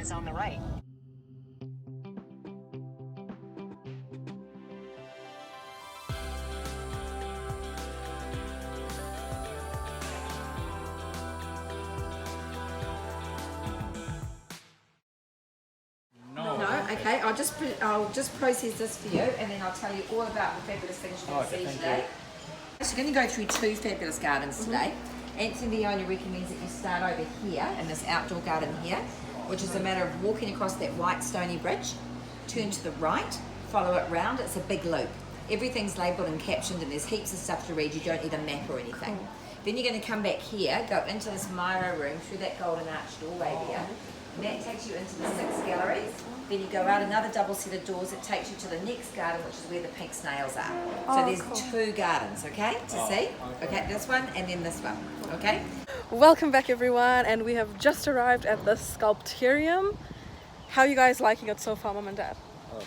is on the right. No, okay. I'll just process this for you, and then I'll tell you all about the fabulous things you're going to see today. So you're going to go through two fabulous gardens today. Anthony only recommends that you start over here in this outdoor garden here, which is a matter of walking across that white stony bridge, turn to the right, follow it round. It's a big loop. Everything's labelled and captioned, and there's heaps of stuff to read. You don't need a map or anything. Then you're going to come back here, go into this Miro room through that golden arch doorway there. And that takes you into the 6 galleries. Then you go out another double set of doors that takes you to the next garden, which is where the pink snails are. So there's 2 gardens, okay, to see. Okay, this one and then this one, okay? Welcome back everyone, and we have just arrived at the Sculptureum. How are you guys liking it so far, Mum and Dad?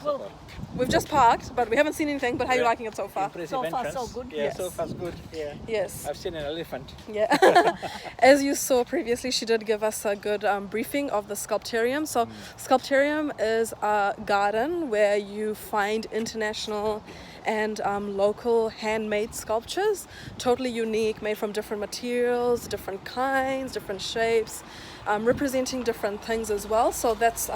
Well, We've just parked, but we haven't seen anything, but how are you liking it so far? so far so good. Yeah, Yes. so far good. Yeah. Yes. I've seen an elephant. Yeah. As you saw previously, she did give us a good briefing of the Sculptureum. So Sculptureum is a garden where you find international and local handmade sculptures, totally unique, made from different materials, different kinds, different shapes, representing different things as well. So that's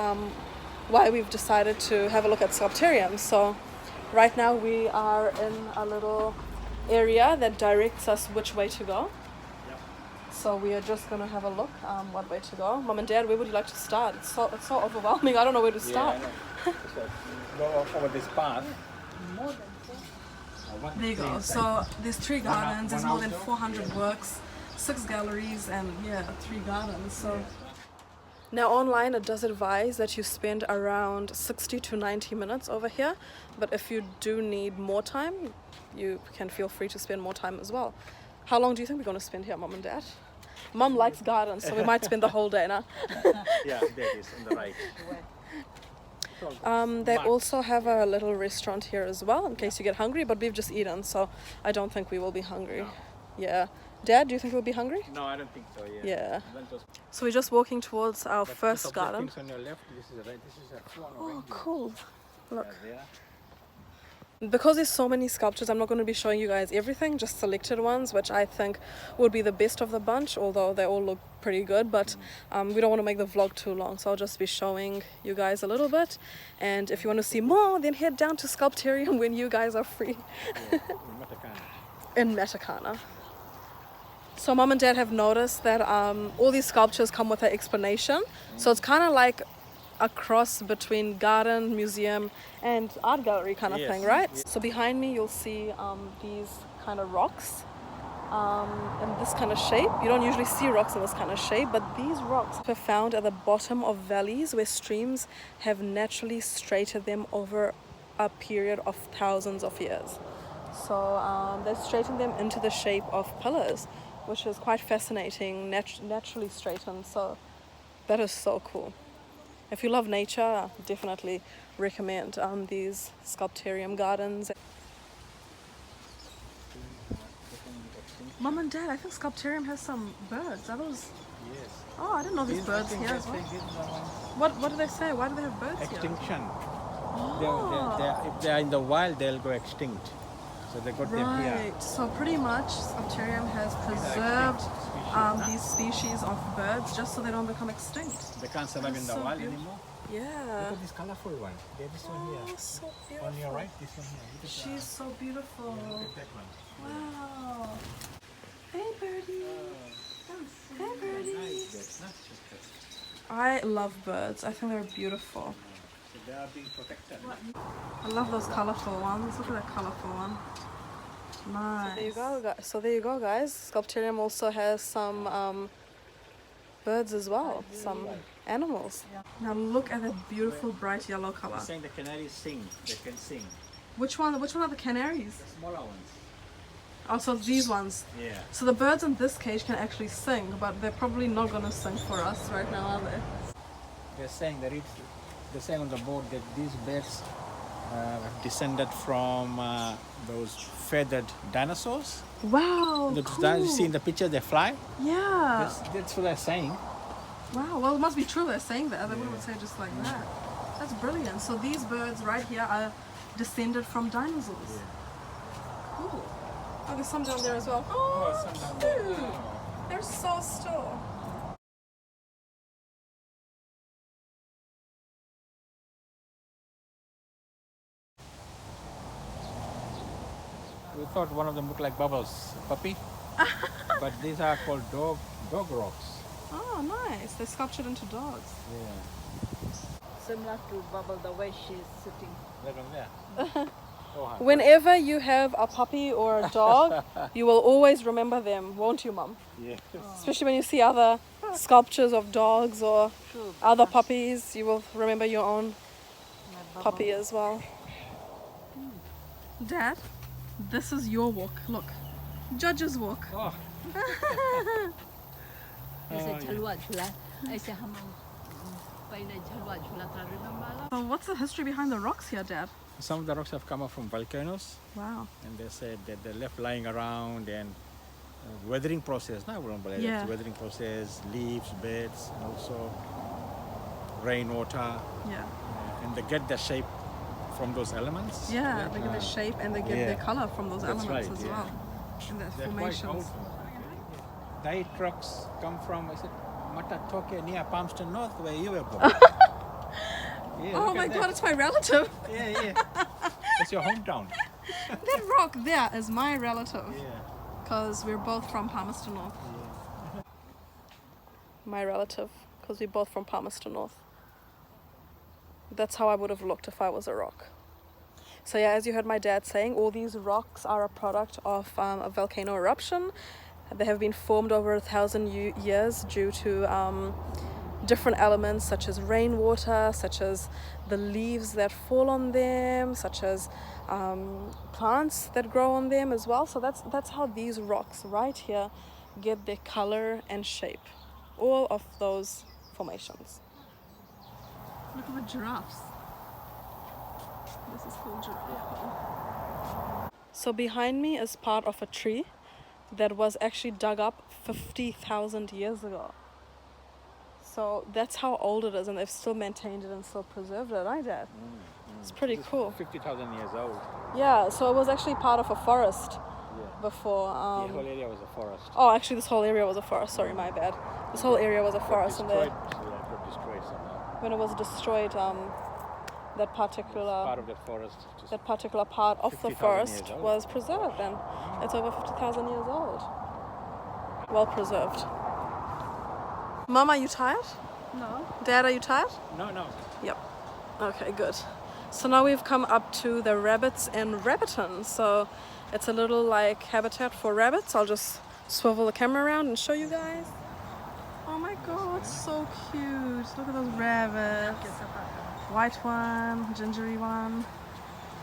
why we've decided to have a look at Sculptureum. So right now we are in a little area that directs us which way to go. So we are just going to have a look what way to go. Mom and Dad, where would you like to start? It's so overwhelming. I don't know where to start. Yeah, I know. So go over this path. There you go. So there's 3 gardens. There's more than 400 works, 6 galleries, and 3 gardens. So now online it does advise that you spend around 60 to 90 minutes over here, but if you do need more time, you can feel free to spend more time as well. How long do you think we're going to spend here, Mom and Dad? Mom likes gardens, so we might spend the whole day now. Yeah, there it is on the right. They also have a little restaurant here as well in case you get hungry, but we've just eaten, so I don't think we will be hungry. Yeah. Dad, do you think we'll be hungry? No, I don't think so. Yeah. Yeah. Then those- So we're just walking towards our but first those of the garden. things on your left. This is right. This is a one over Oh, here. cool. Look. There. Because there's so many sculptures, I'm not going to be showing you guys everything, just selected ones, which I think would be the best of the bunch, although they all look pretty good, but we don't want to make the vlog too long, so I'll just be showing you guys a little bit. And if you want to see more, then head down to Sculptureum when you guys are free Yeah, in Matakana. in Matakana. So Mom and Dad have noticed that all these sculptures come with an explanation, so it's kind of like a cross between garden, museum and art gallery kind of Yes. thing, right? So behind me you'll see these kind of rocks in this kind of shape. You don't usually see rocks in this kind of shape, but these rocks are found at the bottom of valleys where streams have naturally straightened them over a period of thousands of years. So they straightened them into the shape of pillars, which is quite fascinating, naturally straightened. So that is so cool. If you love nature, I definitely recommend these Sculptureum gardens. Mom and Dad, I think Sculptureum has some birds. Are those? Yes. Oh, I didn't know these birds here as well. What do they say? Why do they have birds here? Extinction. Oh. If they are in the wild, they'll go extinct. So they got them here. Right. So pretty much Sculptureum has preserved these species of birds just so they don't become extinct. They can't survive in the So wild beautiful. anymore. Yeah. Look at this colorful one. There's this one Oh, here. so On beautiful. your right, this one here. Look at She's so beautiful. Look at that one. Wow. Hey, birdie. Hey, birdie. Nice birds, not just birds. I love birds. I think they're beautiful. So they are being protected. I love those colorful ones. Look at that colorful one. Nice. So there you go, guys. Sculptureum also has some birds as well, some animals. Now look at that beautiful bright yellow color. They're saying the canaries sing. They can sing. Which one are the canaries? The smaller ones. Oh, so these ones. Yeah. So the birds in this cage can actually sing, but they're probably not gonna sing for us right now, are they? They're saying on the board that these birds have descended from those feathered dinosaurs. Wow, The cool. dinosaurs you see in the picture, they fly. Yeah. That's what they're saying. Wow, well, it must be true they're saying that. They wouldn't say just like that. That's brilliant. So these birds right here are descended from dinosaurs. Cool. Oh, there's some down there as well. Oh, some down cute. there. They're so still. We thought one of them looked like Bubbles, puppy. But these are called dog rocks. Oh, nice. They're sculptured into dogs. Yeah. Similar to Bubble, the way she's sitting. That one there. Whenever you have a puppy or a dog, you will always remember them, won't you, Mum? Yeah. Especially when you see other sculptures of dogs or True. other puppies, you will remember your own puppy as well. Dad, this is your walk. Look, Judge's walk. Oh. ऐसे झलुआ झूला ऐसे हम पहले झलुआ झूला था remember? So what's the history behind the rocks here, Dad? Some of the rocks have come up from volcanoes, Wow. and they said that they're left lying around and weathering process. Now, Yeah. weathering process, leaves, beds, and also rainwater, Yeah. and they get their shape from those elements. Yeah, they get the shape and they get Yeah. their color from those That's elements right, as yeah. well. And the They're quite formations. old. Diet trucks come from, is it Matatoke near Palmerston North, where you were born? Yeah, Oh look my at God, that. it's my relative. Yeah. That's your hometown. That rock there is my relative. Yeah. Because we're both from Palmerston North. My relative, because we're both from Palmerston North. That's how I would have looked if I was a rock. So yeah, as you heard my dad saying, all these rocks are a product of a volcano eruption. They have been formed over 1,000 years due to different elements such as rainwater, such as the leaves that fall on them, such as plants that grow on them as well. So that's how these rocks right here get their color and shape. All of those formations. Look at the giraffes. This is called giraffe. So behind me is part of a tree that was actually dug up 50,000 years ago. So that's how old it is, and they've still maintained it and still preserved it, right, Dad? It's pretty cool. 50,000 years old. Yeah, so it was actually part of a forest Yeah. before. The whole area was a forest. Oh, actually, this whole area was a forest. Sorry, my bad. This whole area was a forest, and Destroyed, then so it got destroyed somehow. when it was destroyed, that particular Part of that forest. Just that particular part of the 50,000 forest years old. was preserved, and it's over 50,000 years old. Well preserved. Mom, are you tired? No. Dad, are you tired? No. Yep. Okay, good. So now we've come up to the rabbits in Rabbiton. So it's a little like habitat for rabbits. I'll just swivel the camera around and show you guys. Oh my God, so cute. Look at those rabbits. White one, gingery one,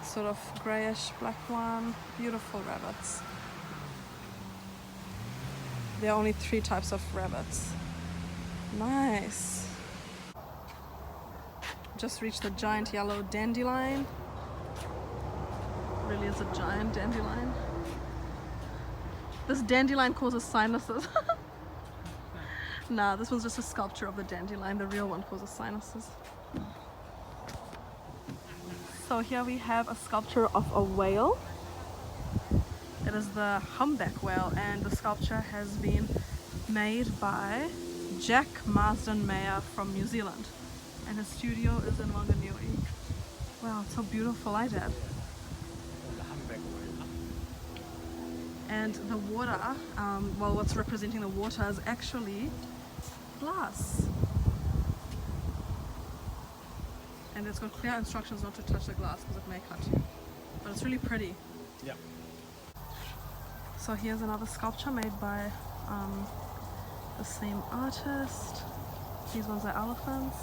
sort of grayish black one. Beautiful rabbits. There are only 3 types of rabbits. Nice. Just reached the giant yellow dandelion. Really is a giant dandelion. This dandelion causes sinuses. Nah, this one's just a sculpture of the dandelion. The real one causes sinuses. So here we have a sculpture of a whale. It is the humpback whale, and the sculpture has been made by Jack Marsden Mayer from New Zealand, and his studio is in Wanganui. Wow, it's so beautiful, I did. The humpback whale. And the water, well, what's representing the water is actually glass. And it's got clear instructions not to touch the glass because it may cut you. But it's really pretty. Yeah. So here's another sculpture made by the same artist. These ones are elephants.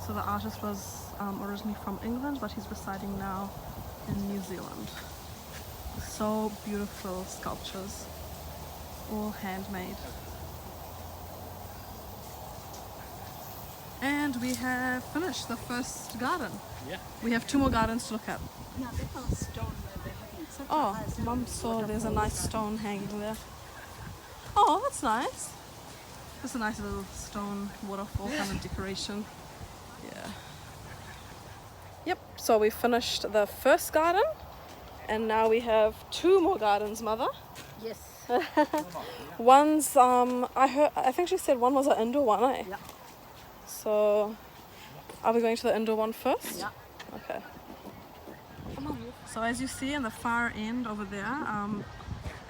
So the artist was originally from England, but he's residing now in New Zealand. So beautiful sculptures, all handmade. And we have finished the first garden. Yeah. We have 2 more gardens to look at. Now they found stone where they're having such Oh, a nice Mum saw there's a nice stone hanging there. Oh, that's nice. Just a nice little stone waterfall kind of decoration. Yeah. Yep, so we finished the first garden and now we have 2 more gardens, Mother. Yes. One's I think she said one was an indoor one, eh? Yeah. So are we going to the indoor one first? Yeah. Okay. So as you see in the far end over there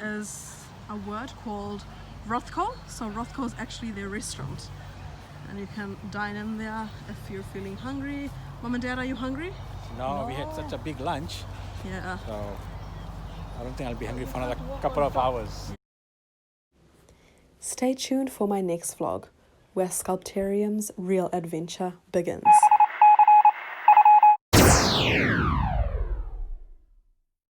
is a word called Rothko. So Rothko is actually their restaurant. And you can dine in there if you're feeling hungry. Mom and Dad, are you hungry? No, we had such a big lunch, Yeah. so I don't think I'll be hungry for another couple of hours. Stay tuned for my next vlog, where Sculptureum's real adventure begins.